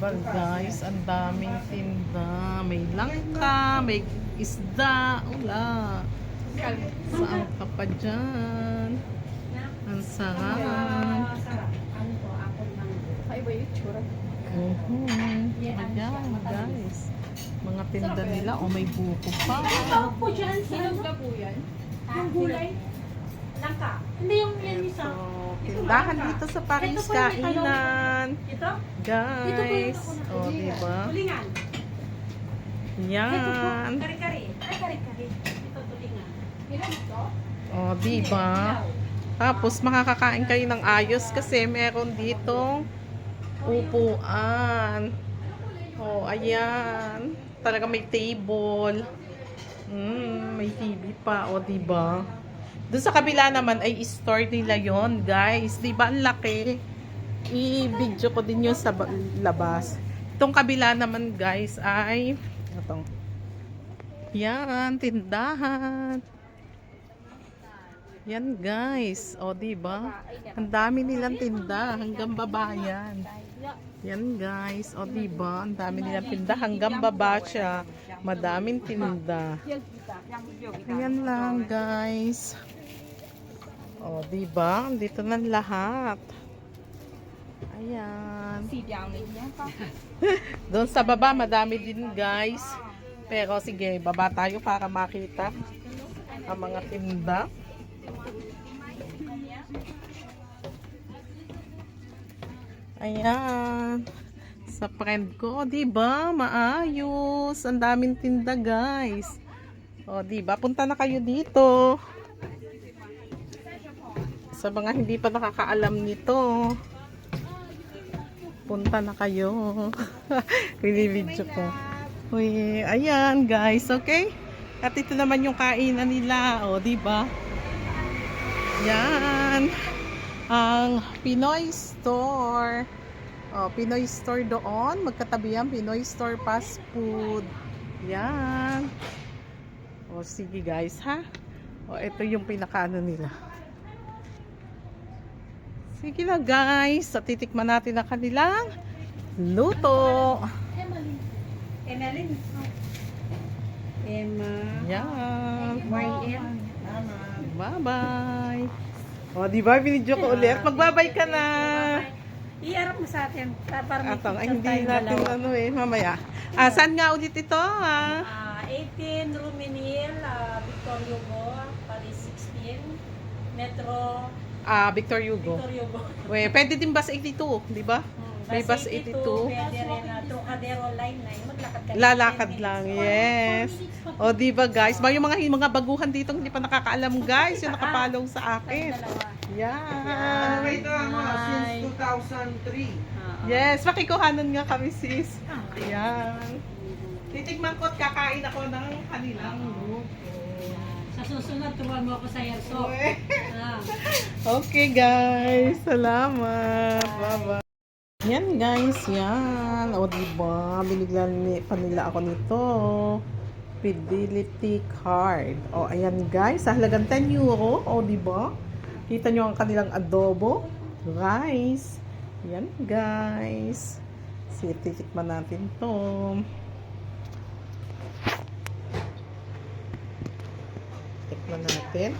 ba guys, ang daming tinda. May langka, may isda, wala. Saan ka pa dyan? Ang sarap. Ayan guys. Mga tinda nila, o may buko pa. Ito po dyan, sinog na po yan. Yung gulay. Langka. Hindi yung yan isa. Tindahan dito sa Paris, kainan. Ito? Guys. O, diba? Tulingan. Yan. Kari-kari. Ay, kari-kari. Ito, tulingan. Ilan ito? O, diba? Tapos, makakakain kayo ng ayos kasi meron ditong upuan. O, ayan. Talaga may table. May TV pa. O, diba? Doon sa kabila naman ay store nila yon guys. Diba ang laki? I-video ko din yun sa labas. Itong kabila naman guys ay itong yan, tindahan. Yan guys. O diba? Ang dami nilang tinda hanggang baba yan. Yan guys. O diba? Ang dami nilang tinda hanggang baba siya. Madaming tinda. Yan lang guys. O, diba? Dito na lahat. Ayan. Doon sa baba, madami din guys. Pero sige, baba tayo para makita ang mga tinda. Ayan. Sa friend ko, diba? Maayos. Ang daming tinda guys. O, diba? Punta na kayo dito. Sa mga hindi pa nakakaalam nito, punta na kayo. Binibidyo ko. Uy, ayan guys, okay? At ito naman yung kainan nila, o, diba? Yan. Ang Pinoy Store. O, Pinoy Store doon. Magkatabi yan, Pinoy Store Fast Food. Yan. O, sige guys, ha? O, ito yung pinakaano nila. Sige na guys, so titikman natin ang kanilang luto. Emeline. Emma. Yan. YM. Bye-bye. O, diba? Binidyo ko ulit. Magbabay ka na. Iarap mo sa atin. Para may Atong, ay, picture hindi tayong natin dalawa. ano eh, mamaya. Saan nga ulit ito? 18 Ruminil, Victor Hugo, Paris 16, Metro Victor Hugo. Victor Hugo. Pwede din bus 82, di ba? May bus 82. Pwede rin Trocadero line na yun. Maglakad ka. Lalakad lang, yes. O, diba guys? Yung mga baguhan dito hindi pa nakakaalam guys, yung nakapollow sa akin. Yan. Ito since 2003. Yes, makikuhanan nga kami sis. Yan. Titigman ko at kakain ako ng kanilang luto. Sa susunod, turuan mo ako sa Yerso. Okay guys, salamat. Bye-bye. Yan guys, yan. O diba, binigyan pa nila ako nito. Fidelity card. O ayan guys, sa halagang 10 euro. O diba, kita nyo ang kanilang adobo, rice. Yan guys. Sige, titikman natin to. Tikman natin.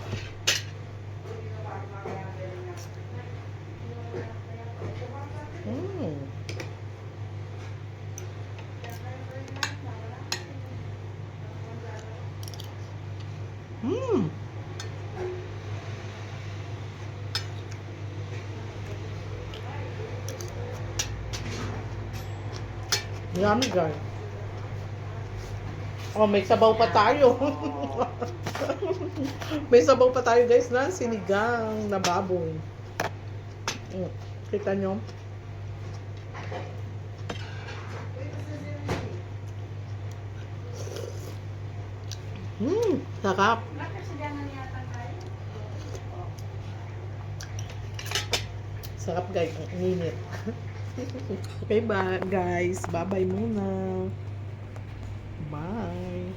Yummy guys. Oh, may sabaw pa tayo. May sabaw pa tayo guys na sinigang na baboy. Kita nyo? Sarap. Sarap guys, ang init. Okay ba guys, bye bye muna. Bye.